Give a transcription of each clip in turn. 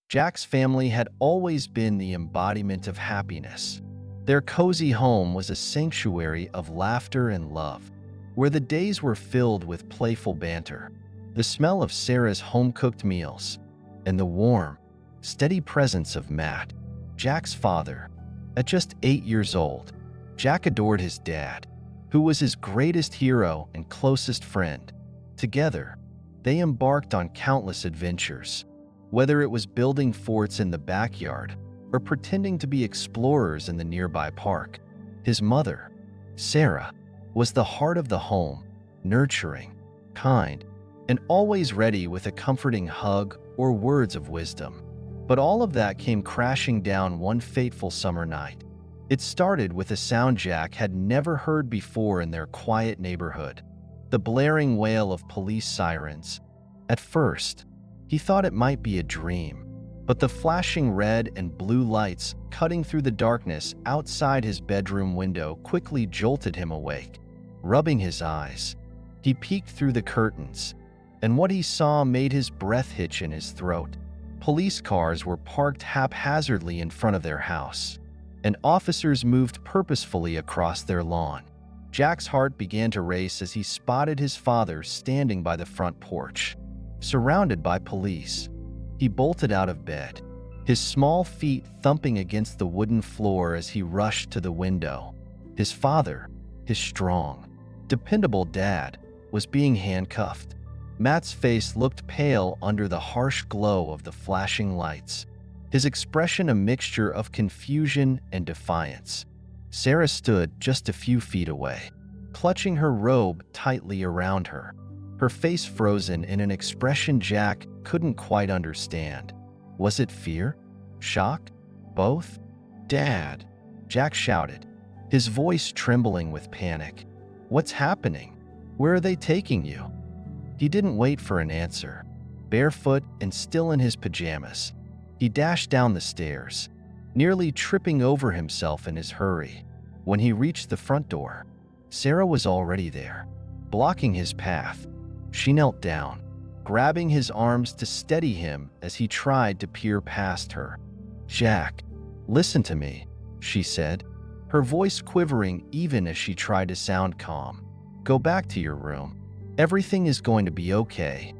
Jack's family had always been the embodiment of happiness. Their cozy home was a sanctuary of laughter and love, where the days were filled with playful banter, the smell of Sarah's home-cooked meals, and the warm, steady presence of Matt, Jack's father. At just 8 years old, Jack adored his dad, who was his greatest hero and closest friend. Together, they embarked on countless adventures, whether it was building forts in the backyard or pretending to be explorers in the nearby park. His mother, Sarah, was the heart of the home, nurturing, kind, and always ready with a comforting hug or words of wisdom. But all of that came crashing down one fateful summer night. It started with a sound Jack had never heard before in their quiet neighborhood, the blaring wail of police sirens. At first, he thought it might be a dream, but the flashing red and blue lights cutting through the darkness outside his bedroom window quickly jolted him awake. Rubbing his eyes, he peeked through the curtains, and what he saw made his breath hitch in his throat. Police cars were parked haphazardly in front of their house, and officers moved purposefully across their lawn. Jack's heart began to race as he spotted his father standing by the front porch, surrounded by police. He bolted out of bed, his small feet thumping against the wooden floor as he rushed to the window. His father, his strong, dependable dad, was being handcuffed. Matt's face looked pale under the harsh glow of the flashing lights, his expression a mixture of confusion and defiance. Sarah stood just a few feet away, clutching her robe tightly around her, her face frozen in an expression Jack couldn't quite understand. Was it fear? Shock? Both? "Dad!" Jack shouted, his voice trembling with panic. "What's happening? Where are they taking you?" He didn't wait for an answer. Barefoot and still in his pajamas, he dashed down the stairs, nearly tripping over himself in his hurry. When he reached the front door, Sarah was already there, blocking his path. She knelt down, grabbing his arms to steady him as he tried to peer past her. "Jack, listen to me," she said, her voice quivering even as she tried to sound calm. "Go back to your room. Everything is going to be okay."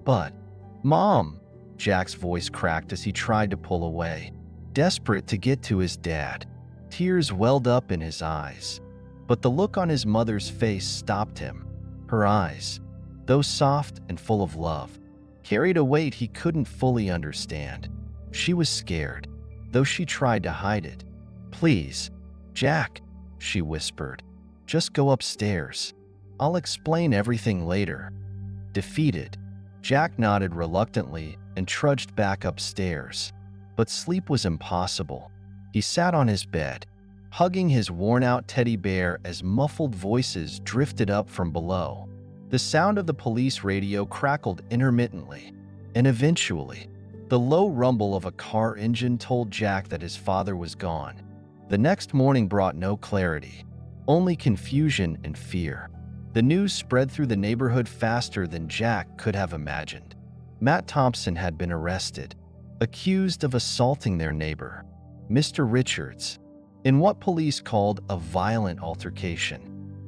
"But, Mom," Jack's voice cracked as he tried to pull away, desperate to get to his dad. Tears welled up in his eyes, but the look on his mother's face stopped him. Her eyes, though soft and full of love, carried a weight he couldn't fully understand. She was scared, though she tried to hide it. "Please, Jack," she whispered, "just go upstairs. I'll explain everything later." Defeated, Jack nodded reluctantly and trudged back upstairs. But sleep was impossible. He sat on his bed, hugging his worn-out teddy bear as muffled voices drifted up from below. The sound of the police radio crackled intermittently, and eventually, the low rumble of a car engine told Jack that his father was gone. The next morning brought no clarity, only confusion and fear. The news spread through the neighborhood faster than Jack could have imagined. Matt Thompson had been arrested, accused of assaulting their neighbor, Mr. Richards, in what police called a violent altercation.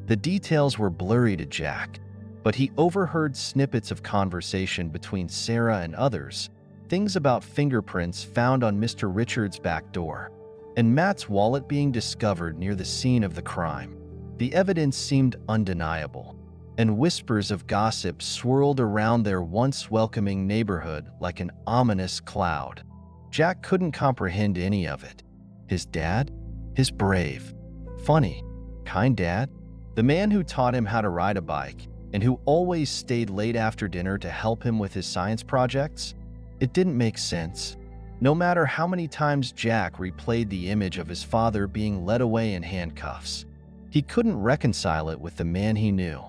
The details were blurry to Jack, but he overheard snippets of conversation between Sarah and others, things about fingerprints found on Mr. Richards' back door, and Matt's wallet being discovered near the scene of the crime. The evidence seemed undeniable, and whispers of gossip swirled around their once welcoming neighborhood like an ominous cloud. Jack couldn't comprehend any of it. His dad? His brave, funny, kind dad? The man who taught him how to ride a bike and who always stayed late after dinner to help him with his science projects? It didn't make sense. No matter how many times Jack replayed the image of his father being led away in handcuffs, he couldn't reconcile it with the man he knew.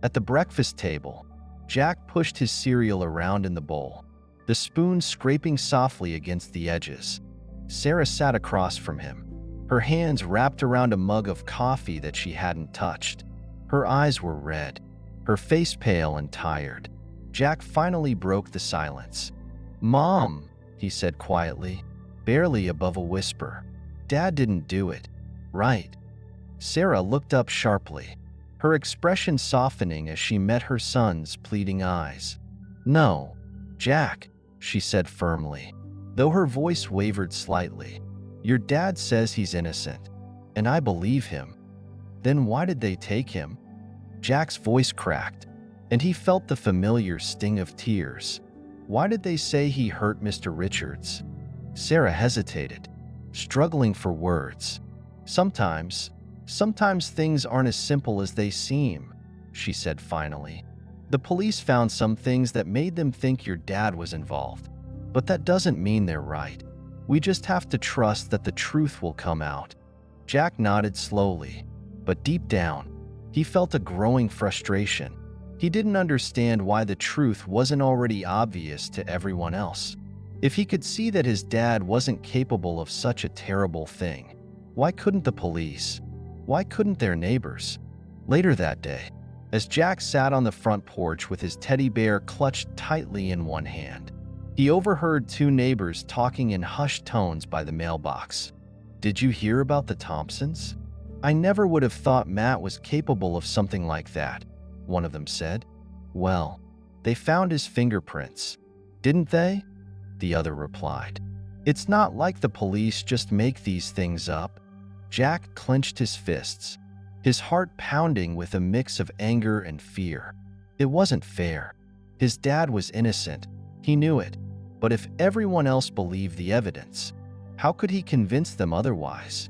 At the breakfast table, Jack pushed his cereal around in the bowl, the spoon scraping softly against the edges. Sarah sat across from him, her hands wrapped around a mug of coffee that she hadn't touched. Her eyes were red, her face pale and tired. Jack finally broke the silence. "Mom," he said quietly, barely above a whisper. "Dad didn't do it, right?" Sarah looked up sharply, her expression softening as she met her son's pleading eyes. "No, Jack," she said firmly, though her voice wavered slightly. "Your dad says he's innocent, and I believe him. Then why did they take him?" Jack's voice cracked, and he felt the familiar sting of tears. "Why did they say he hurt Mr. Richards?" Sarah hesitated, struggling for words. Sometimes things aren't as simple as they seem," she said finally. "The police found some things that made them think your dad was involved, but that doesn't mean they're right. We just have to trust that the truth will come out." Jack nodded slowly, but deep down, he felt a growing frustration. He didn't understand why the truth wasn't already obvious to everyone else. If he could see that his dad wasn't capable of such a terrible thing, why couldn't the police? Why couldn't their neighbors? Later that day, as Jack sat on the front porch with his teddy bear clutched tightly in one hand, he overheard two neighbors talking in hushed tones by the mailbox. "Did you hear about the Thompsons? I never would have thought Matt was capable of something like that," one of them said. "Well, they found his fingerprints, didn't they?" the other replied. "It's not like the police just make these things up." Jack clenched his fists, his heart pounding with a mix of anger and fear. It wasn't fair. His dad was innocent, he knew it, but if everyone else believed the evidence, how could he convince them otherwise?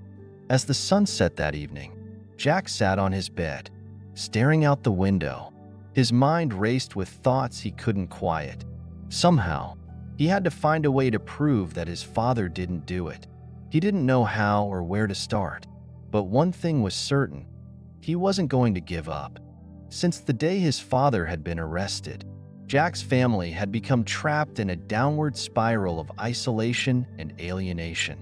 As the sun set that evening, Jack sat on his bed, staring out the window. His mind raced with thoughts he couldn't quiet. Somehow, he had to find a way to prove that his father didn't do it. He didn't know how or where to start, but one thing was certain: he wasn't going to give up. Since the day his father had been arrested, Jack's family had become trapped in a downward spiral of isolation and alienation.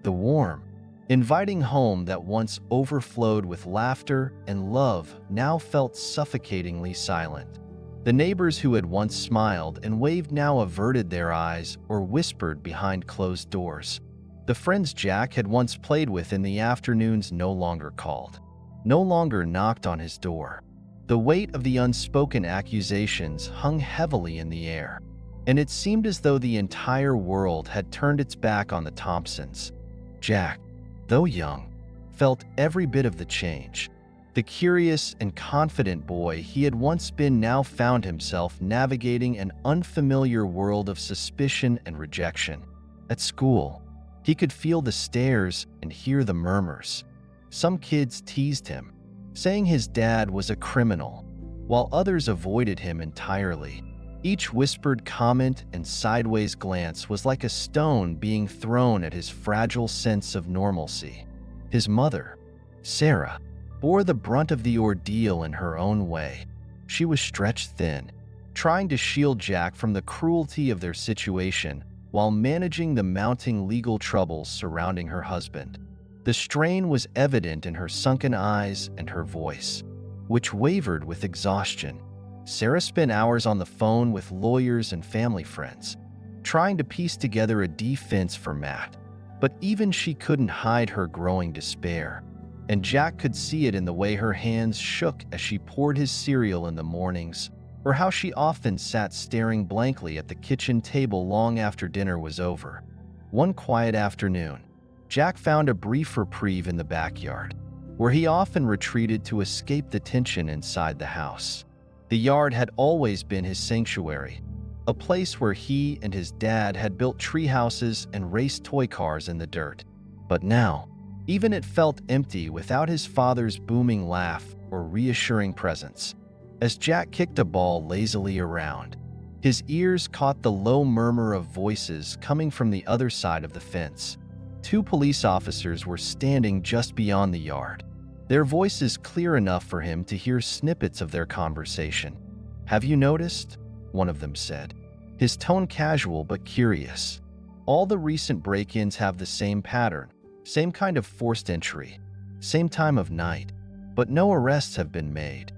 The warm, inviting home that once overflowed with laughter and love now felt suffocatingly silent. The neighbors who had once smiled and waved now averted their eyes or whispered behind closed doors. The friends Jack had once played with in the afternoons no longer called, no longer knocked on his door. The weight of the unspoken accusations hung heavily in the air, and it seemed as though the entire world had turned its back on the Thompsons. Jack, though young, felt every bit of the change. The curious and confident boy he had once been now found himself navigating an unfamiliar world of suspicion and rejection. At school, he could feel the stares and hear the murmurs. Some kids teased him, saying his dad was a criminal, while others avoided him entirely. Each whispered comment and sideways glance was like a stone being thrown at his fragile sense of normalcy. His mother, Sarah, bore the brunt of the ordeal in her own way. She was stretched thin, trying to shield Jack from the cruelty of their situation while managing the mounting legal troubles surrounding her husband. The strain was evident in her sunken eyes and her voice, which wavered with exhaustion. Sarah spent hours on the phone with lawyers and family friends, trying to piece together a defense for Matt, but even she couldn't hide her growing despair. And Jack could see it in the way her hands shook as she poured his cereal in the mornings, or how she often sat staring blankly at the kitchen table long after dinner was over. One quiet afternoon, Jack found a brief reprieve in the backyard, where he often retreated to escape the tension inside the house. The yard had always been his sanctuary, a place where he and his dad had built tree houses and raced toy cars in the dirt. But now, even it felt empty without his father's booming laugh or reassuring presence. As Jack kicked a ball lazily around, his ears caught the low murmur of voices coming from the other side of the fence. Two police officers were standing just beyond the yard, their voices clear enough for him to hear snippets of their conversation. "Have you noticed?" one of them said, his tone casual but curious. "All the recent break-ins have the same pattern, same kind of forced entry, same time of night, but no arrests have been made."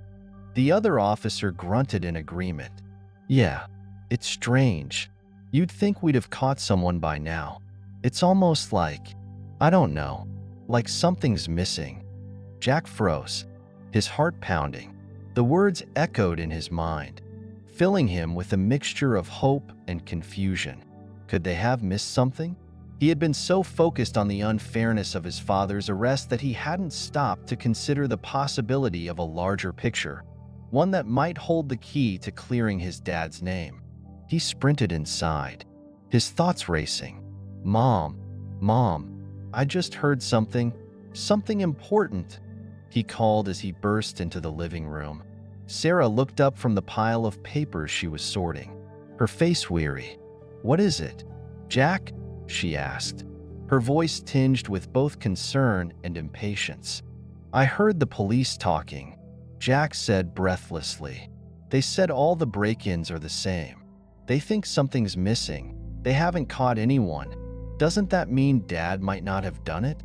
The other officer grunted in agreement. "Yeah, it's strange. You'd think we'd have caught someone by now. It's almost like, I don't know, like something's missing." Jack froze, his heart pounding. The words echoed in his mind, filling him with a mixture of hope and confusion. Could they have missed something? He had been so focused on the unfairness of his father's arrest that he hadn't stopped to consider the possibility of a larger picture, one that might hold the key to clearing his dad's name. He sprinted inside, his thoughts racing. Mom, I just heard something important," he called as he burst into the living room. Sarah looked up from the pile of papers she was sorting, her face weary. "What is it, Jack?" she asked, her voice tinged with both concern and impatience. "I heard the police talking," Jack said breathlessly. "They said all the break-ins are the same. They think something's missing. They haven't caught anyone. Doesn't that mean Dad might not have done it?"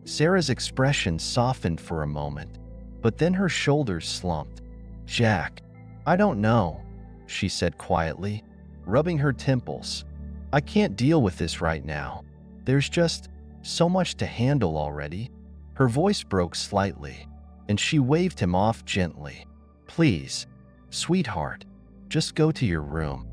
Sarah's expression softened for a moment, but then her shoulders slumped. "Jack, I don't know," she said quietly, rubbing her temples. "I can't deal with this right now. There's just so much to handle already." Her voice broke slightly, and she waved him off gently. "Please, sweetheart, just go to your room."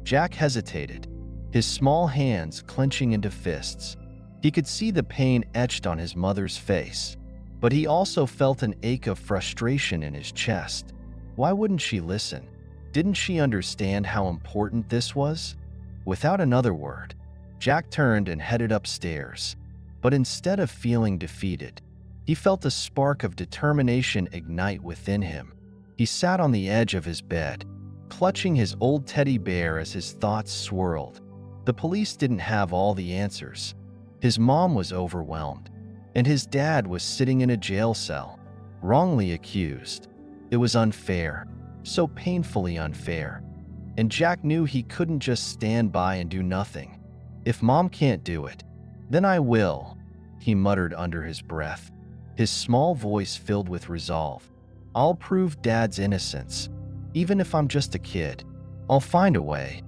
Jack hesitated, his small hands clenching into fists. He could see the pain etched on his mother's face, but he also felt an ache of frustration in his chest. Why wouldn't she listen? Didn't she understand how important this was? Without another word, Jack turned and headed upstairs. But instead of feeling defeated, he felt a spark of determination ignite within him. He sat on the edge of his bed, clutching his old teddy bear as his thoughts swirled. The police didn't have all the answers. His mom was overwhelmed, and his dad was sitting in a jail cell, wrongly accused. It was unfair, so painfully unfair. And Jack knew he couldn't just stand by and do nothing. "If Mom can't do it, then I will," he muttered under his breath, his small voice filled with resolve. "I'll prove Dad's innocence. Even if I'm just a kid, I'll find a way."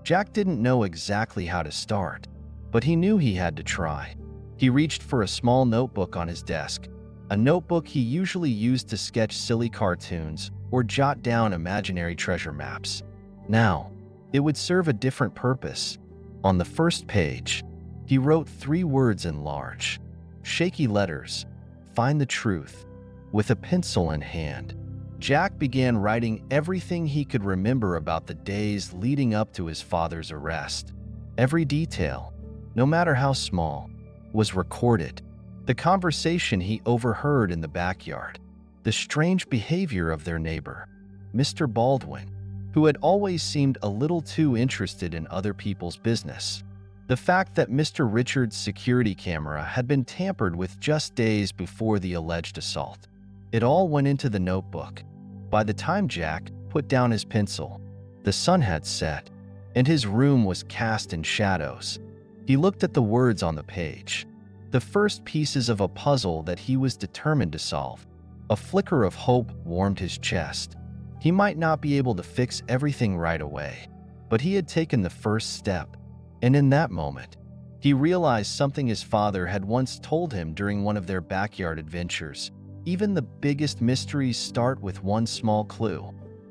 Jack didn't know exactly how to start, but he knew he had to try. He reached for a small notebook on his desk, a notebook he usually used to sketch silly cartoons or jot down imaginary treasure maps. Now, it would serve a different purpose. On the first page, he wrote 3 words in large, shaky letters: "Find the truth." With a pencil in hand, Jack began writing everything he could remember about the days leading up to his father's arrest. Every detail, no matter how small, was recorded. The conversation he overheard in the backyard, the strange behavior of their neighbor, Mr. Baldwin, who had always seemed a little too interested in other people's business. The fact that Mr. Richards' security camera had been tampered with just days before the alleged assault. It all went into the notebook. By the time Jack put down his pencil, the sun had set, and his room was cast in shadows. He looked at the words on the page, the first pieces of a puzzle that he was determined to solve. A flicker of hope warmed his chest. He might not be able to fix everything right away, but he had taken the first step. And in that moment, he realized something his father had once told him during one of their backyard adventures. Even the biggest mysteries start with one small clue.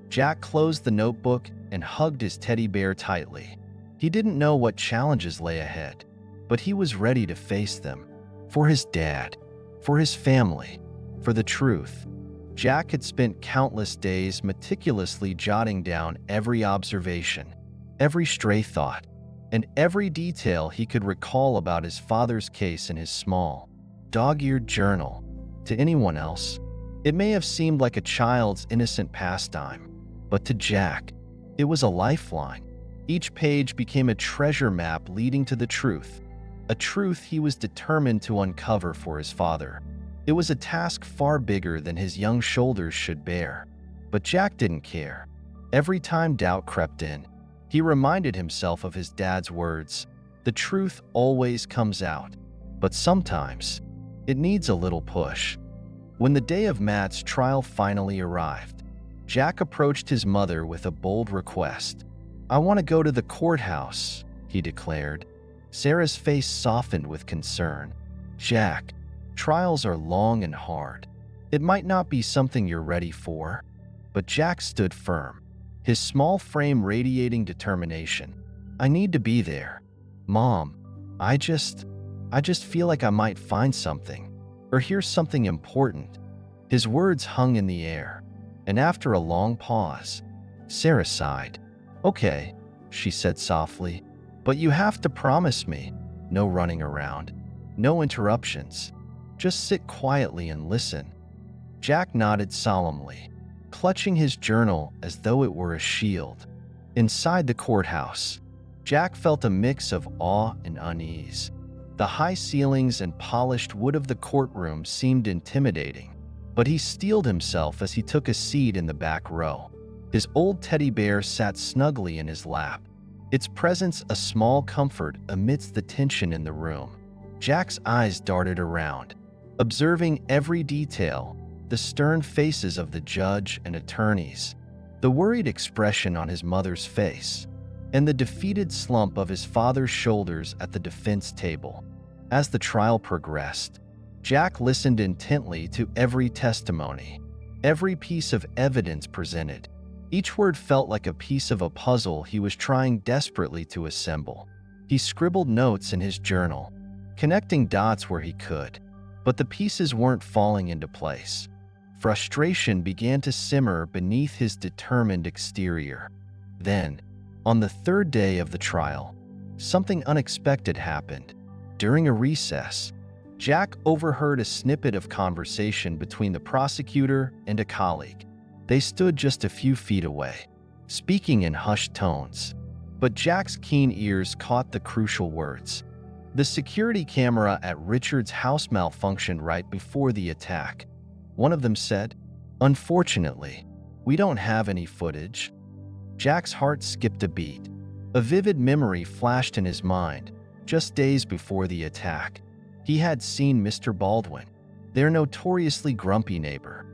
Jack closed the notebook and hugged his teddy bear tightly. He didn't know what challenges lay ahead, but he was ready to face them. For his dad, for his family, for the truth. Jack had spent countless days meticulously jotting down every observation, every stray thought, and every detail he could recall about his father's case in his small, dog-eared journal. To anyone else, it may have seemed like a child's innocent pastime, but to Jack, it was a lifeline. Each page became a treasure map leading to the truth, a truth he was determined to uncover for his father. It was a task far bigger than his young shoulders should bear, but Jack didn't care. Every time doubt crept in, he reminded himself of his dad's words: "The truth always comes out, but sometimes it needs a little push." When the day of Matt's trial finally arrived, Jack approached his mother with a bold request. "I want to go to the courthouse," he declared. Sarah's face softened with concern. "Jack, trials are long and hard. It might not be something you're ready for." But Jack stood firm, his small frame radiating determination. "I need to be there. Mom, I just feel like I might find something, or hear something important." His words hung in the air, and after a long pause, Sarah sighed. "Okay," she said softly, "but you have to promise me. No running around, no interruptions. Just sit quietly and listen." Jack nodded solemnly, clutching his journal as though it were a shield. Inside the courthouse, Jack felt a mix of awe and unease. The high ceilings and polished wood of the courtroom seemed intimidating, but he steeled himself as he took a seat in the back row. His old teddy bear sat snugly in his lap, its presence a small comfort amidst the tension in the room. Jack's eyes darted around, observing every detail: the stern faces of the judge and attorneys, the worried expression on his mother's face, and the defeated slump of his father's shoulders at the defense table. As the trial progressed, Jack listened intently to every testimony, every piece of evidence presented. Each word felt like a piece of a puzzle he was trying desperately to assemble. He scribbled notes in his journal, connecting dots where he could, but the pieces weren't falling into place. Frustration began to simmer beneath his determined exterior. Then, on the third day of the trial, something unexpected happened. During a recess, Jack overheard a snippet of conversation between the prosecutor and a colleague. They stood just a few feet away, speaking in hushed tones, but Jack's keen ears caught the crucial words. "The security camera at Richard's house malfunctioned right before the attack," one of them said. "Unfortunately, we don't have any footage." Jack's heart skipped a beat. A vivid memory flashed in his mind. Just days before the attack, he had seen Mr. Baldwin, their notoriously grumpy neighbor,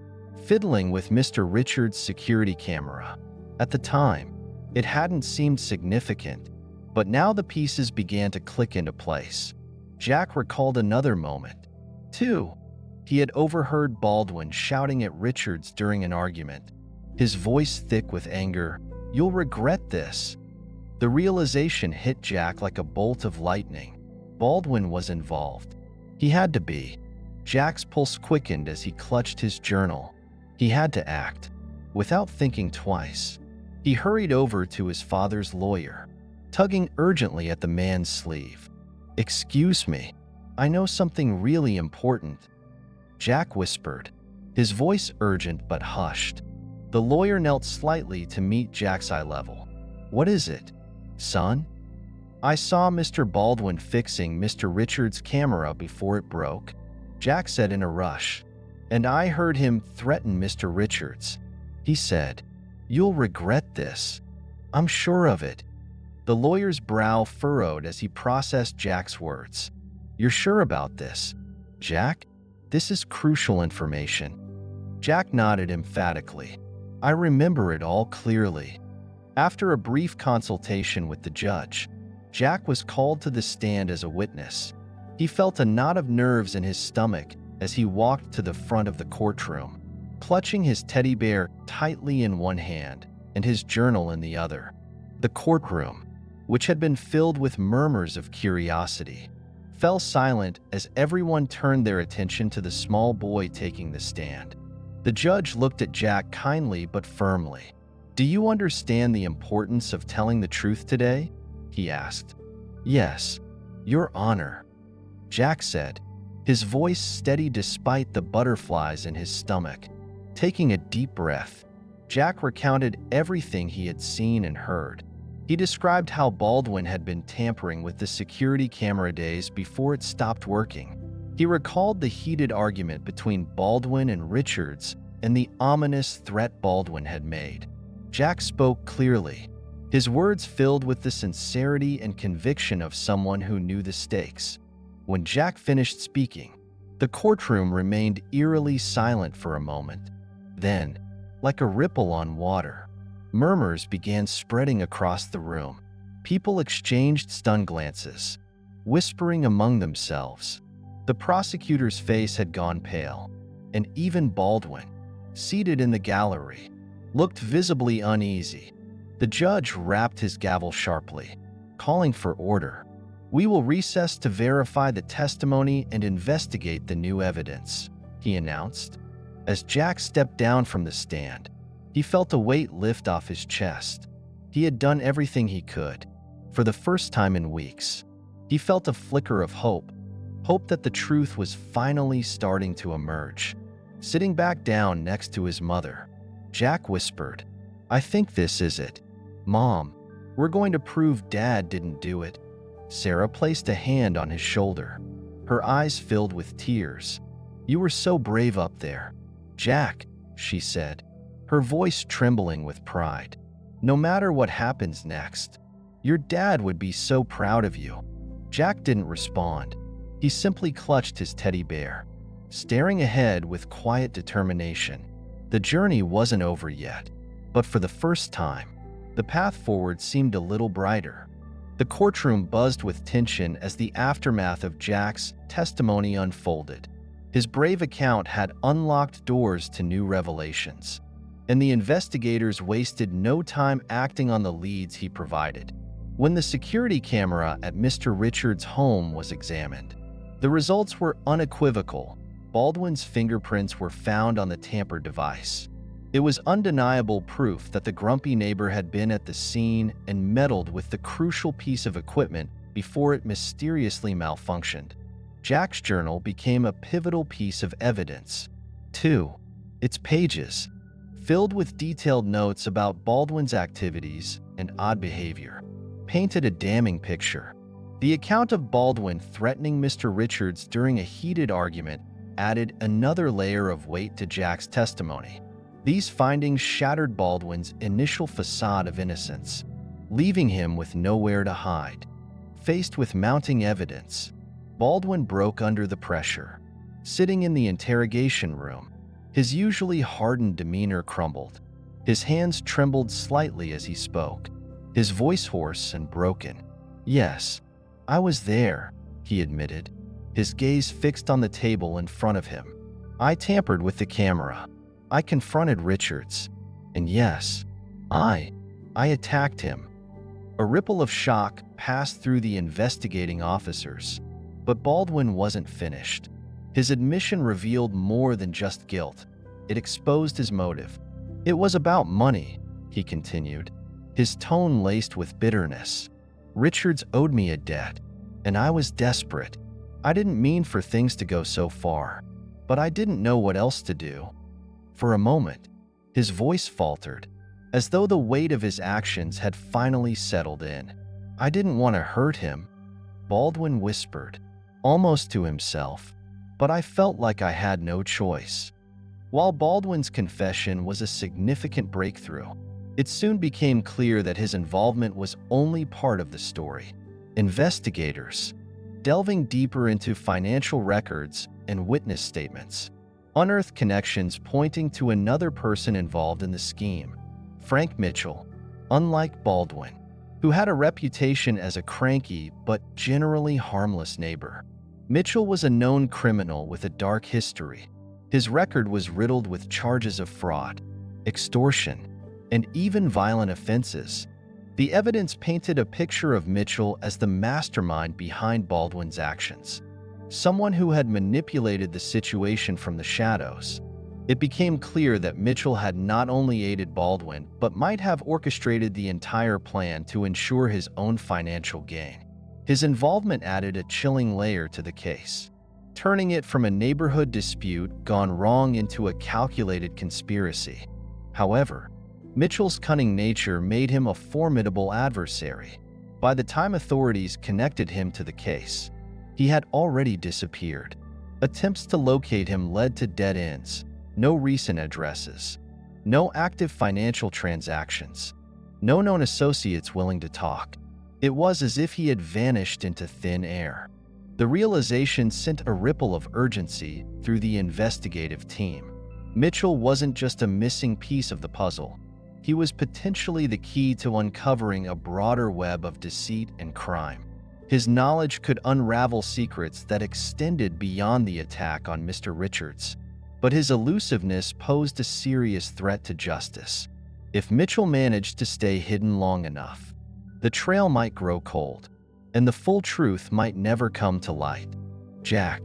fiddling with Mr. Richards' security camera. At the time, it hadn't seemed significant, but now the pieces began to click into place. Jack recalled another moment, too. He had overheard Baldwin shouting at Richards during an argument, his voice thick with anger. "You'll regret this." The realization hit Jack like a bolt of lightning. Baldwin was involved. He had to be. Jack's pulse quickened as he clutched his journal. He had to act. Without thinking twice, he hurried over to his father's lawyer, tugging urgently at the man's sleeve. "Excuse me, I know something really important," Jack whispered, his voice urgent but hushed. The lawyer knelt slightly to meet Jack's eye level. "What is it, son?" "I saw Mr. Baldwin fixing Mr. Richards' camera before it broke," Jack said in a rush. "And I heard him threaten Mr. Richards. He said, 'You'll regret this.' I'm sure of it." The lawyer's brow furrowed as he processed Jack's words. "You're sure about this, Jack? This is crucial information." Jack nodded emphatically. "I remember it all clearly." After a brief consultation with the judge, Jack was called to the stand as a witness. He felt a knot of nerves in his stomach as he walked to the front of the courtroom, clutching his teddy bear tightly in one hand and his journal in the other. The courtroom, which had been filled with murmurs of curiosity, fell silent as everyone turned their attention to the small boy taking the stand. The judge looked at Jack kindly but firmly. "Do you understand the importance of telling the truth today?" he asked. "Yes, Your Honor," Jack said, his voice steady despite the butterflies in his stomach. Taking a deep breath, Jack recounted everything he had seen and heard. He described how Baldwin had been tampering with the security camera days before it stopped working. He recalled the heated argument between Baldwin and Richards and the ominous threat Baldwin had made. Jack spoke clearly, his words filled with the sincerity and conviction of someone who knew the stakes. When Jack finished speaking, the courtroom remained eerily silent for a moment. Then, like a ripple on water, Murmurs began spreading across the room. People exchanged stunned glances, whispering among themselves. The prosecutor's face had gone pale, and even Baldwin, seated in the gallery, looked visibly uneasy. The judge rapped his gavel sharply, calling for order. "We will recess to verify the testimony and investigate the new evidence," he announced. As Jack stepped down from the stand, he felt a weight lift off his chest. He had done everything he could. For the first time in weeks, he felt a flicker of hope that the truth was finally starting to emerge. Sitting back down next to his mother, Jack whispered, "I think this is it. Mom, we're going to prove Dad didn't do it." Sarah placed a hand on his shoulder, her eyes filled with tears. "You were so brave up there, Jack," she said, her voice trembling with pride. "No matter what happens next, your dad would be so proud of you." Jack didn't respond. He simply clutched his teddy bear, staring ahead with quiet determination. The journey wasn't over yet, but for the first time, the path forward seemed a little brighter. The courtroom buzzed with tension as the aftermath of Jack's testimony unfolded. His brave account had unlocked doors to new revelations, and the investigators wasted no time acting on the leads he provided. When the security camera at Mr. Richards' home was examined, the results were unequivocal. Baldwin's fingerprints were found on the tampered device. It was undeniable proof that the grumpy neighbor had been at the scene and meddled with the crucial piece of equipment before it mysteriously malfunctioned. Jack's journal became a pivotal piece of evidence. 2. Its pages, filled with detailed notes about Baldwin's activities and odd behavior, painted a damning picture. The account of Baldwin threatening Mr. Richards during a heated argument added another layer of weight to Jack's testimony. These findings shattered Baldwin's initial facade of innocence, leaving him with nowhere to hide. Faced with mounting evidence, Baldwin broke under the pressure. Sitting in the interrogation room, his usually hardened demeanor crumbled. His hands trembled slightly as he spoke, his voice hoarse and broken. "Yes, I was there," he admitted, his gaze fixed on the table in front of him. "I tampered with the camera. I confronted Richards. And yes, I attacked him." A ripple of shock passed through the investigating officers, but Baldwin wasn't finished. His admission revealed more than just guilt. It exposed his motive. "It was about money," he continued, his tone laced with bitterness. "Richards owed me a debt, and I was desperate. I didn't mean for things to go so far, but I didn't know what else to do." For a moment, his voice faltered, as though the weight of his actions had finally settled in. "I didn't want to hurt him," Baldwin whispered, almost to himself, "but I felt like I had no choice." While Baldwin's confession was a significant breakthrough, it soon became clear that his involvement was only part of the story. Investigators, delving deeper into financial records and witness statements, unearthed connections pointing to another person involved in the scheme, Frank Mitchell. Unlike Baldwin, who had a reputation as a cranky but generally harmless neighbor, Mitchell was a known criminal with a dark history. His record was riddled with charges of fraud, extortion, and even violent offenses. The evidence painted a picture of Mitchell as the mastermind behind Baldwin's actions, someone who had manipulated the situation from the shadows. It became clear that Mitchell had not only aided Baldwin, but might have orchestrated the entire plan to ensure his own financial gain. His involvement added a chilling layer to the case, turning it from a neighborhood dispute gone wrong into a calculated conspiracy. However, Mitchell's cunning nature made him a formidable adversary. By the time authorities connected him to the case, he had already disappeared. Attempts to locate him led to dead ends. No recent addresses, no active financial transactions, no known associates willing to talk. It was as if he had vanished into thin air. The realization sent a ripple of urgency through the investigative team. Mitchell wasn't just a missing piece of the puzzle. He was potentially the key to uncovering a broader web of deceit and crime. His knowledge could unravel secrets that extended beyond the attack on Mr. Richards. But his elusiveness posed a serious threat to justice. If Mitchell managed to stay hidden long enough, the trail might grow cold, and the full truth might never come to light. Jack,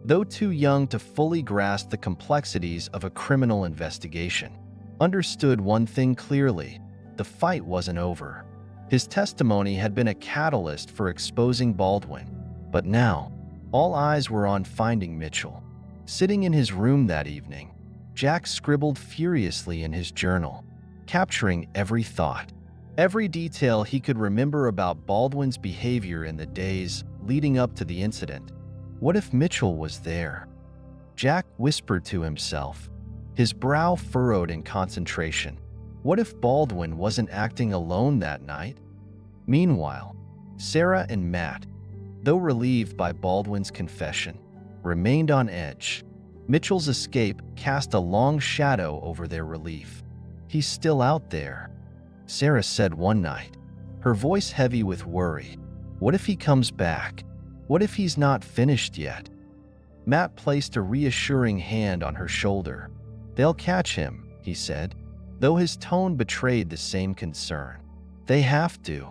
though too young to fully grasp the complexities of a criminal investigation, understood one thing clearly: the fight wasn't over. His testimony had been a catalyst for exposing Baldwin, but now, all eyes were on finding Mitchell. Sitting in his room that evening, Jack scribbled furiously in his journal, capturing every thought, every detail he could remember about Baldwin's behavior in the days leading up to the incident. What if Mitchell was there? Jack whispered to himself, his brow furrowed in concentration. What if Baldwin wasn't acting alone that night? Meanwhile, Sarah and Matt, though relieved by Baldwin's confession, remained on edge. Mitchell's escape cast a long shadow over their relief. "He's still out there," Sarah said one night, her voice heavy with worry. "What if he comes back? What if he's not finished yet?" Matt placed a reassuring hand on her shoulder. "They'll catch him," he said, though his tone betrayed the same concern. "They have to."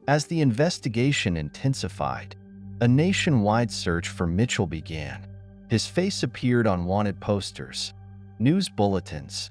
As the investigation intensified, a nationwide search for Mitchell began. His face appeared on wanted posters, news bulletins,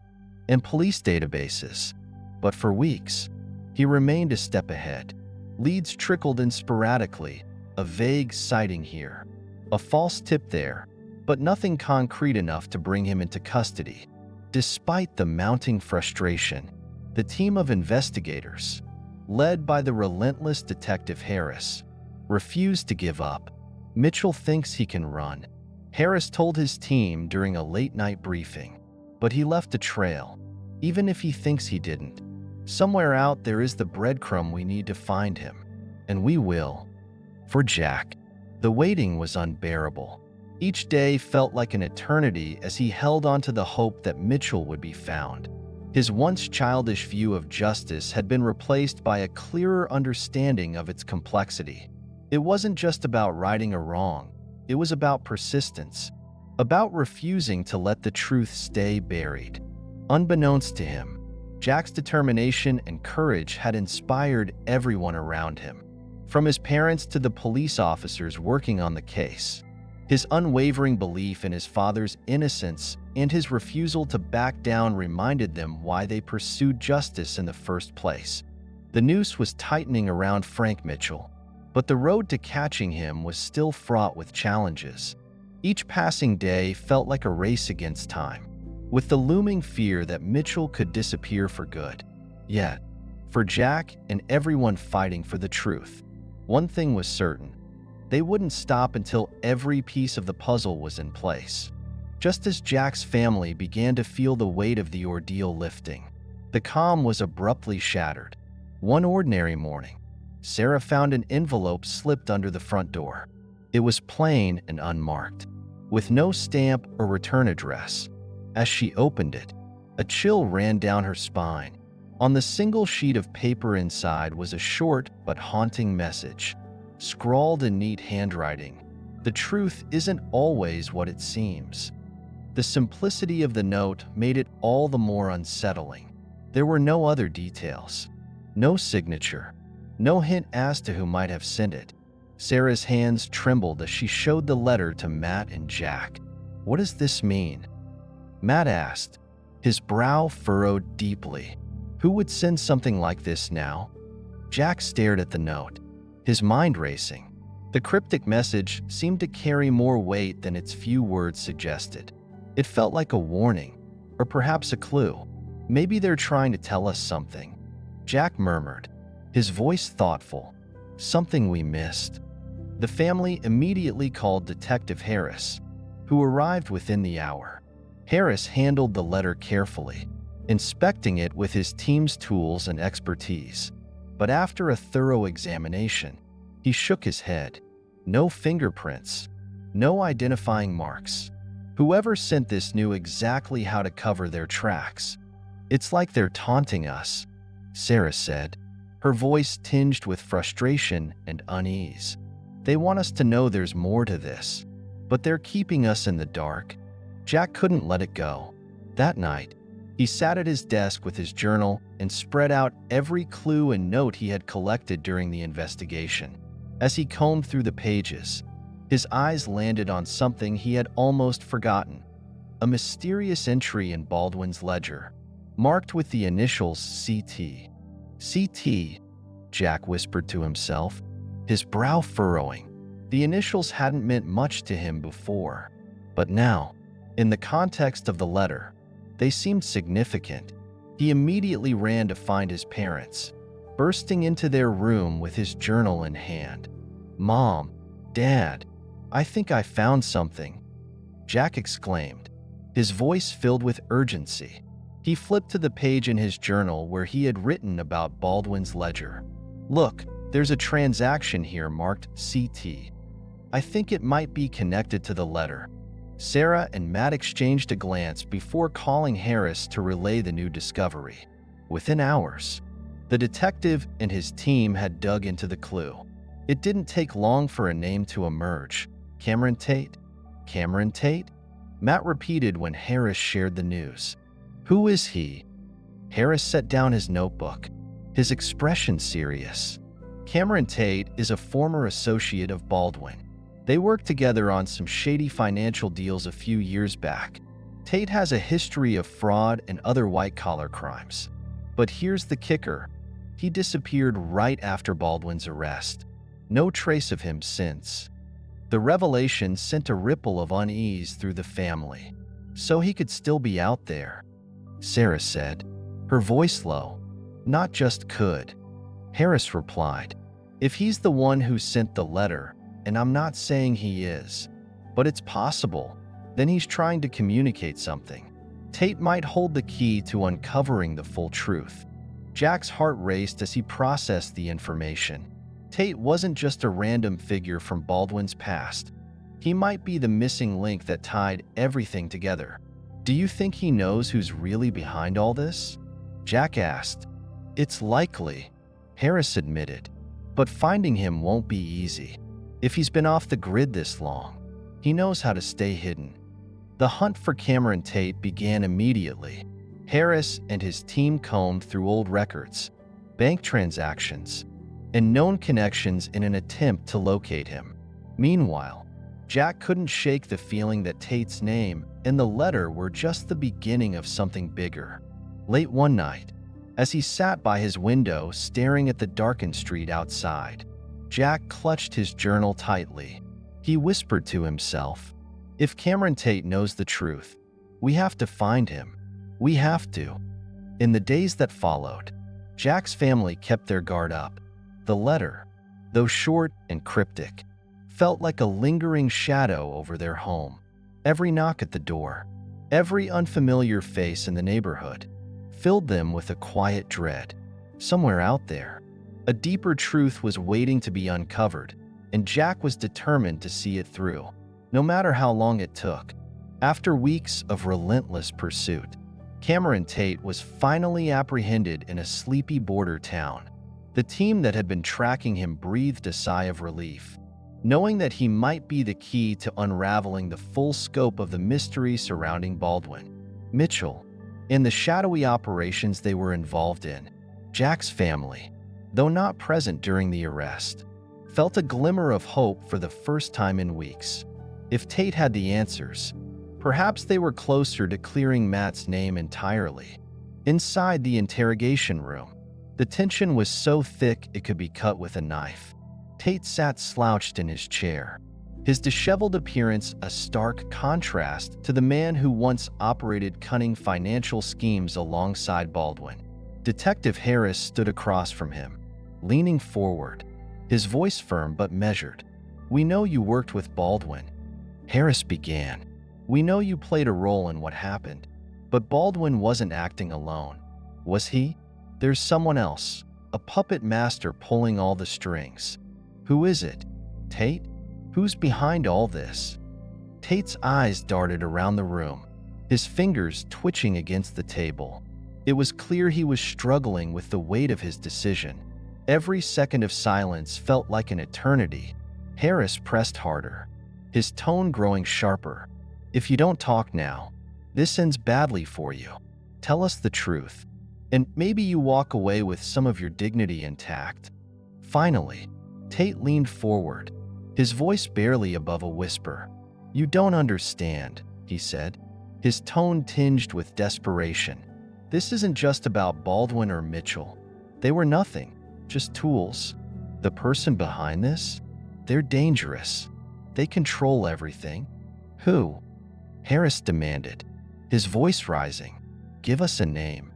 and police databases. But for weeks, he remained a step ahead. Leads trickled in sporadically, a vague sighting here, a false tip there, but nothing concrete enough to bring him into custody. Despite the mounting frustration, the team of investigators, led by the relentless Detective Harris, refused to give up. "Mitchell thinks he can run," Harris told his team during a late-night briefing. "But he left a trail, even if he thinks he didn't. Somewhere out there is the breadcrumb we need to find him, and we will." For Jack, the waiting was unbearable. Each day felt like an eternity as he held onto the hope that Mitchell would be found. His once childish view of justice had been replaced by a clearer understanding of its complexity. It wasn't just about righting a wrong, it was about persistence, about refusing to let the truth stay buried. Unbeknownst to him, Jack's determination and courage had inspired everyone around him, from his parents to the police officers working on the case. His unwavering belief in his father's innocence and his refusal to back down reminded them why they pursued justice in the first place. The noose was tightening around Frank Mitchell, but the road to catching him was still fraught with challenges. Each passing day felt like a race against time, with the looming fear that Mitchell could disappear for good. Yet, for Jack and everyone fighting for the truth, one thing was certain: they wouldn't stop until every piece of the puzzle was in place. Just as Jack's family began to feel the weight of the ordeal lifting, the calm was abruptly shattered. One ordinary morning, Sarah found an envelope slipped under the front door. It was plain and unmarked, with no stamp or return address. As she opened it, a chill ran down her spine. On the single sheet of paper inside was a short but haunting message, scrawled in neat handwriting. "The truth isn't always what it seems." The simplicity of the note made it all the more unsettling. There were no other details, no signature, no hint as to who might have sent it. Sarah's hands trembled as she showed the letter to Matt and Jack. "What does this mean?" Matt asked, his brow furrowed deeply. Who would send something like this now? Jack stared at the note, his mind racing. The cryptic message seemed to carry more weight than its few words suggested. It felt like a warning, or perhaps a clue. "Maybe they're trying to tell us something," Jack murmured, his voice thoughtful. "Something we missed." The family immediately called Detective Harris, who arrived within the hour. Harris handled the letter carefully, inspecting it with his team's tools and expertise. But after a thorough examination, he shook his head. No fingerprints, no identifying marks. Whoever sent this knew exactly how to cover their tracks. "It's like they're taunting us," Sarah said, her voice tinged with frustration and unease. "They want us to know there's more to this, but they're keeping us in the dark." Jack couldn't let it go. That night, he sat at his desk with his journal and spread out every clue and note he had collected during the investigation. As he combed through the pages, his eyes landed on something he had almost forgotten: a mysterious entry in Baldwin's ledger, marked with the initials CT. CT, Jack whispered to himself, his brow furrowing. The initials hadn't meant much to him before, but now, in the context of the letter, they seemed significant. He immediately ran to find his parents, bursting into their room with his journal in hand. "Mom, Dad, I think I found something," Jack exclaimed, his voice filled with urgency. He flipped to the page in his journal where he had written about Baldwin's ledger. "Look, there's a transaction here marked CT. I think it might be connected to the letter." Sarah and Matt exchanged a glance before calling Harris to relay the new discovery. Within hours, the detective and his team had dug into the clue. It didn't take long for a name to emerge. "Cameron Tate? Cameron Tate?" Matt repeated when Harris shared the news. "Who is he?" Harris set down his notebook, his expression serious. "Cameron Tate is a former associate of Baldwin. They worked together on some shady financial deals a few years back. Tate has a history of fraud and other white-collar crimes. But here's the kicker. He disappeared right after Baldwin's arrest. No trace of him since." The revelation sent a ripple of unease through the family. "So he could still be out there," Sarah said, her voice low. "Not just could," Harris replied. "If he's the one who sent the letter, and I'm not saying he is, but it's possible, then he's trying to communicate something. Tate might hold the key to uncovering the full truth." Jack's heart raced as he processed the information. Tate wasn't just a random figure from Baldwin's past. He might be the missing link that tied everything together. "Do you think he knows who's really behind all this?" Jack asked. "It's likely," Harris admitted, "but finding him won't be easy. If he's been off the grid this long, he knows how to stay hidden." The hunt for Cameron Tate began immediately. Harris and his team combed through old records, bank transactions, and known connections in an attempt to locate him. Meanwhile, Jack couldn't shake the feeling that Tate's name and the letter were just the beginning of something bigger. Late one night, as he sat by his window staring at the darkened street outside, Jack clutched his journal tightly. He whispered to himself, "If Cameron Tate knows the truth, we have to find him. We have to." In the days that followed, Jack's family kept their guard up. The letter, though short and cryptic, felt like a lingering shadow over their home. Every knock at the door, every unfamiliar face in the neighborhood, filled them with a quiet dread. Somewhere out there, a deeper truth was waiting to be uncovered, and Jack was determined to see it through, no matter how long it took. After weeks of relentless pursuit, Cameron Tate was finally apprehended in a sleepy border town. The team that had been tracking him breathed a sigh of relief, knowing that he might be the key to unraveling the full scope of the mystery surrounding Baldwin, Mitchell, and the shadowy operations they were involved in. Jack's family, though not present during the arrest, felt a glimmer of hope for the first time in weeks. If Tate had the answers, perhaps they were closer to clearing Matt's name entirely. Inside the interrogation room, the tension was so thick it could be cut with a knife. Tate sat slouched in his chair, his disheveled appearance a stark contrast to the man who once operated cunning financial schemes alongside Baldwin. Detective Harris stood across from him, leaning forward, his voice firm but measured. "We know you worked with Baldwin," Harris began. "We know you played a role in what happened, but Baldwin wasn't acting alone, was he? There's someone else, a puppet master pulling all the strings. Who is it? Tate? Who's behind all this?" Tate's eyes darted around the room, his fingers twitching against the table. It was clear he was struggling with the weight of his decision. Every second of silence felt like an eternity. Harris pressed harder, his tone growing sharper. "If you don't talk now, this ends badly for you. Tell us the truth, and maybe you walk away with some of your dignity intact." Finally, Tate leaned forward, his voice barely above a whisper. "You don't understand," he said, his tone tinged with desperation. "This isn't just about Baldwin or Mitchell. They were nothing, just tools. The person behind this? They're dangerous. They control everything." "Who?" Harris demanded, his voice rising. "Give us a name."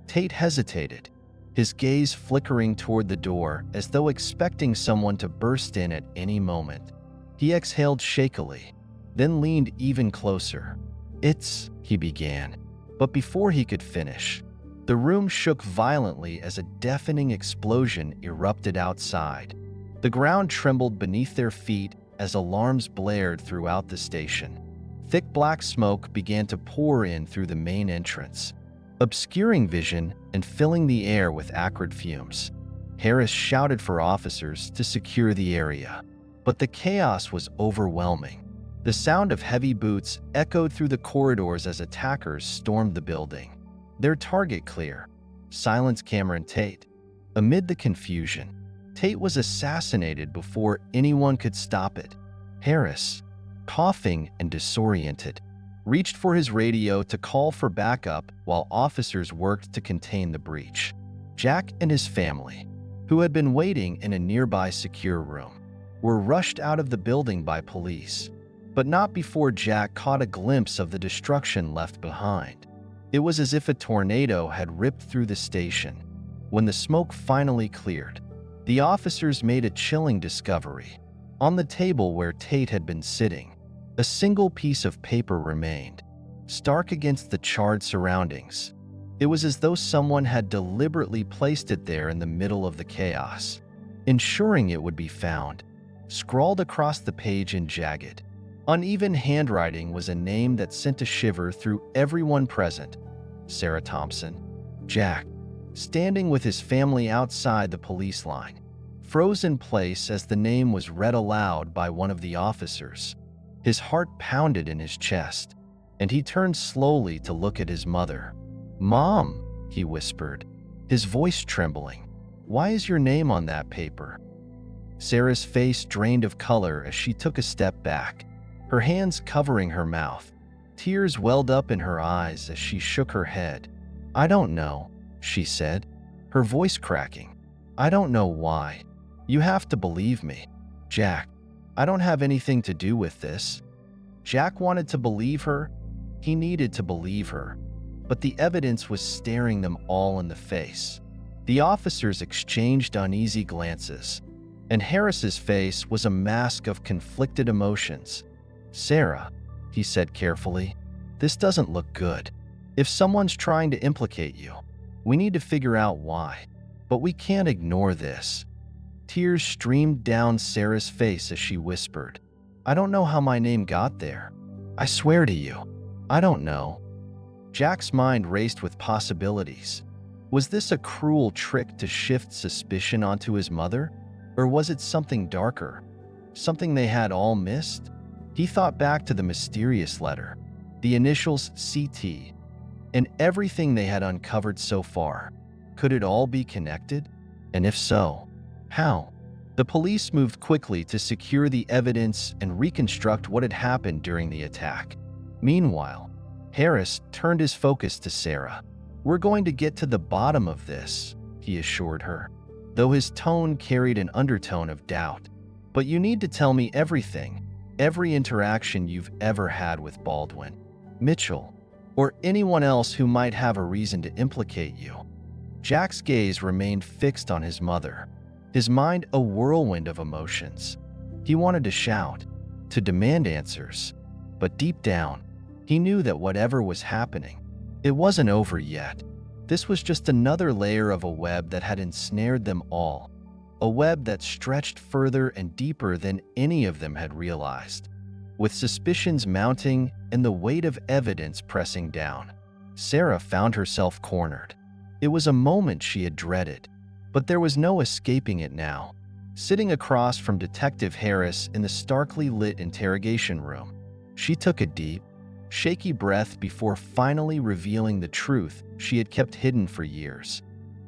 Tate hesitated, his gaze flickering toward the door as though expecting someone to burst in at any moment. He exhaled shakily, then leaned even closer. "It's," he began, but before he could finish, the room shook violently as a deafening explosion erupted outside. The ground trembled beneath their feet as alarms blared throughout the station. Thick black smoke began to pour in through the main entrance, obscuring vision and filling the air with acrid fumes. Harris shouted for officers to secure the area, but the chaos was overwhelming. The sound of heavy boots echoed through the corridors as attackers stormed the building. Their target clear: Silence Cameron Tate. Amid the confusion, Tate was assassinated before anyone could stop it. Harris, coughing and disoriented, reached for his radio to call for backup while officers worked to contain the breach. Jack and his family, who had been waiting in a nearby secure room, were rushed out of the building by police, but not before Jack caught a glimpse of the destruction left behind. It was as if a tornado had ripped through the station. When the smoke finally cleared, the officers made a chilling discovery. On the table where Tate had been sitting, a single piece of paper remained, stark against the charred surroundings. It was as though someone had deliberately placed it there in the middle of the chaos, ensuring it would be found. Scrawled across the page in jagged, uneven handwriting was a name that sent a shiver through everyone present: Sarah Thompson. Jack, standing with his family outside the police line, froze in place as the name was read aloud by one of the officers. His heart pounded in his chest, and he turned slowly to look at his mother. "Mom," he whispered, his voice trembling, "why is your name on that paper?" Sarah's face drained of color as she took a step back, her hands covering her mouth. Tears welled up in her eyes as she shook her head. "I don't know," she said, her voice cracking. "I don't know why. You have to believe me, Jack. I don't have anything to do with this." Jack wanted to believe her. He needed to believe her. But the evidence was staring them all in the face. The officers exchanged uneasy glances, and Harris's face was a mask of conflicted emotions. "Sarah," he said carefully, "this doesn't look good. If someone's trying to implicate you, we need to figure out why. But we can't ignore this." Tears streamed down Sarah's face as she whispered, "I don't know how my name got there. I swear to you, I don't know." Jack's mind raced with possibilities. Was this a cruel trick to shift suspicion onto his mother? Or was it something darker? Something they had all missed? He thought back to the mysterious letter, the initials CT, and everything they had uncovered so far. Could it all be connected? And if so, how? The police moved quickly to secure the evidence and reconstruct what had happened during the attack. Meanwhile, Harris turned his focus to Sarah. "We're going to get to the bottom of this," he assured her, though his tone carried an undertone of doubt. "But you need to tell me everything, every interaction you've ever had with Baldwin, Mitchell, or anyone else who might have a reason to implicate you." Jack's gaze remained fixed on his mother, his mind a whirlwind of emotions. He wanted to shout, to demand answers, but deep down, he knew that whatever was happening, it wasn't over yet. This was just another layer of a web that had ensnared them all, a web that stretched further and deeper than any of them had realized. With suspicions mounting and the weight of evidence pressing down, Sarah found herself cornered. It was a moment she had dreaded, but there was no escaping it now. Sitting across from Detective Harris in the starkly lit interrogation room, she took a deep, shaky breath before finally revealing the truth she had kept hidden for years.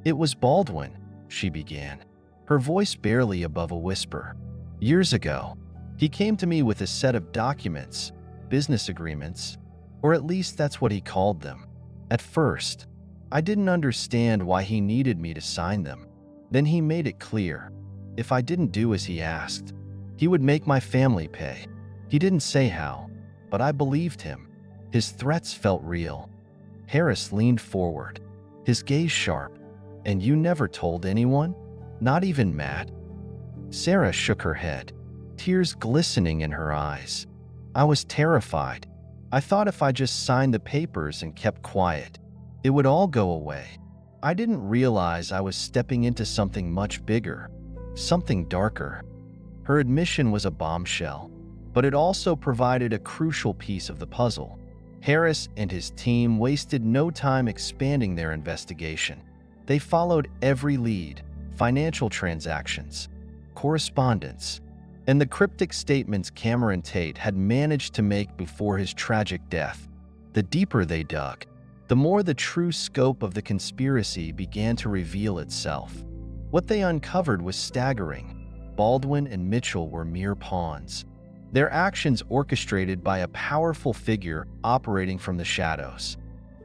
"It was Baldwin," she began, her voice barely above a whisper. "Years ago, he came to me with a set of documents, business agreements, or at least that's what he called them. At first, I didn't understand why he needed me to sign them. Then he made it clear, if I didn't do as he asked, he would make my family pay. He didn't say how, but I believed him. His threats felt real." Harris leaned forward, his gaze sharp. "And you never told anyone? Not even Matt?" Sarah shook her head, tears glistening in her eyes. "I was terrified. I thought if I just signed the papers and kept quiet, it would all go away. I didn't realize I was stepping into something much bigger, something darker." Her admission was a bombshell, but it also provided a crucial piece of the puzzle. Harris and his team wasted no time expanding their investigation. They followed every lead, financial transactions, correspondence, and the cryptic statements Cameron Tate had managed to make before his tragic death. The deeper they dug, the more the true scope of the conspiracy began to reveal itself. What they uncovered was staggering. Baldwin and Mitchell were mere pawns, their actions orchestrated by a powerful figure operating from the shadows.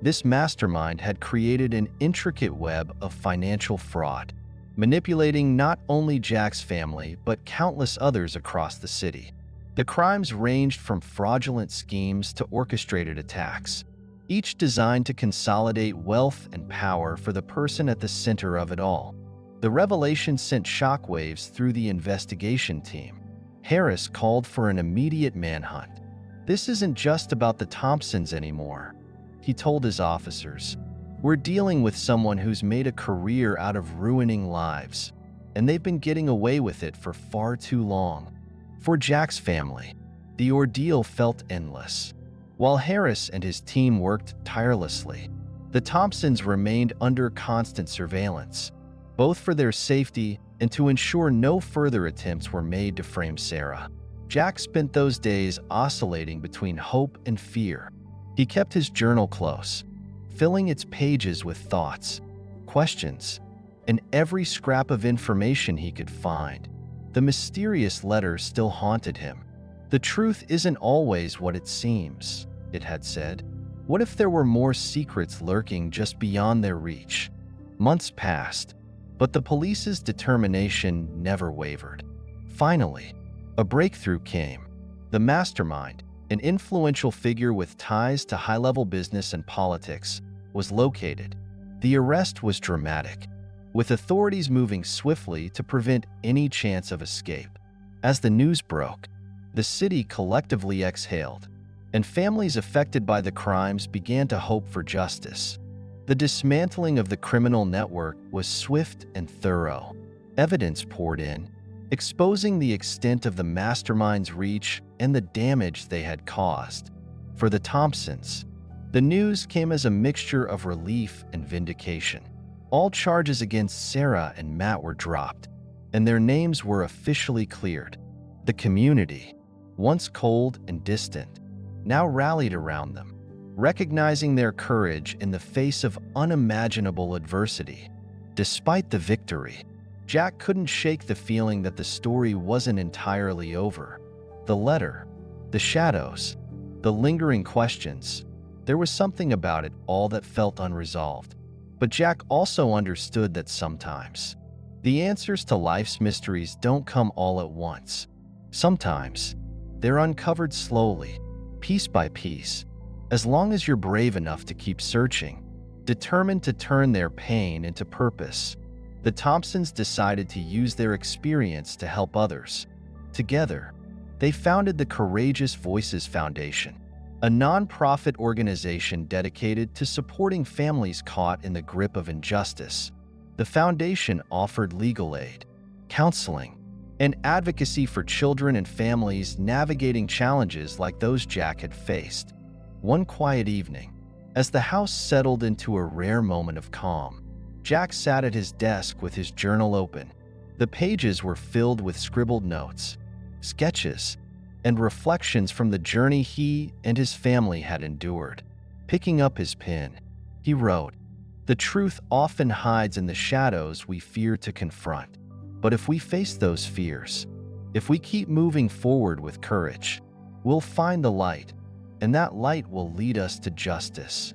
This mastermind had created an intricate web of financial fraud, manipulating not only Jack's family but countless others across the city. The crimes ranged from fraudulent schemes to orchestrated attacks, each designed to consolidate wealth and power for the person at the center of it all. The revelation sent shockwaves through the investigation team. Harris called for an immediate manhunt. "This isn't just about the Thompsons anymore," he told his officers. "We're dealing with someone who's made a career out of ruining lives, and they've been getting away with it for far too long." For Jack's family, the ordeal felt endless. While Harris and his team worked tirelessly, the Thompsons remained under constant surveillance, both for their safety and to ensure no further attempts were made to frame Sarah. Jack spent those days oscillating between hope and fear. He kept his journal close, filling its pages with thoughts, questions, and every scrap of information he could find. The mysterious letter still haunted him. "The truth isn't always what it seems," it had said. "What if there were more secrets lurking just beyond their reach?" Months passed, but the police's determination never wavered. Finally, a breakthrough came. The mastermind, an influential figure with ties to high-level business and politics, was located. The arrest was dramatic, with authorities moving swiftly to prevent any chance of escape. As the news broke, the city collectively exhaled, and families affected by the crimes began to hope for justice. The dismantling of the criminal network was swift and thorough. Evidence poured in, exposing the extent of the mastermind's reach and the damage they had caused. For the Thompsons, the news came as a mixture of relief and vindication. All charges against Sarah and Matt were dropped, and their names were officially cleared. The community, once cold and distant, now rallied around them, recognizing their courage in the face of unimaginable adversity. Despite the victory, Jack couldn't shake the feeling that the story wasn't entirely over. The letter, the shadows, the lingering questions, there was something about it all that felt unresolved. But Jack also understood that sometimes the answers to life's mysteries don't come all at once. Sometimes they're uncovered slowly, piece by piece. As long as you're brave enough to keep searching, determined to turn their pain into purpose, the Thompsons decided to use their experience to help others. Together, they founded the Courageous Voices Foundation, a nonprofit organization dedicated to supporting families caught in the grip of injustice. The foundation offered legal aid, counseling, and advocacy for children and families navigating challenges like those Jack had faced. One quiet evening, As the house settled into a rare moment of calm, Jack sat at his desk with his journal open. The pages were filled with scribbled notes, sketches, and reflections from the journey he and his family had endured. Picking up his pen, he wrote, "The truth often hides in the shadows we fear to confront. But if we face those fears, if we keep moving forward with courage, we'll find the light, and that light will lead us to justice."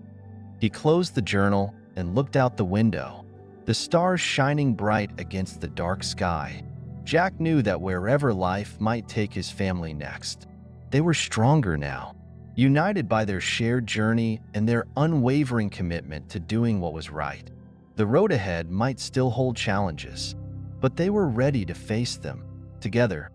He closed the journal and looked out the window, the stars shining bright against the dark sky. Jack knew that wherever life might take his family next, they were stronger now, united by their shared journey and their unwavering commitment to doing what was right. The road ahead might still hold challenges, but they were ready to face them together.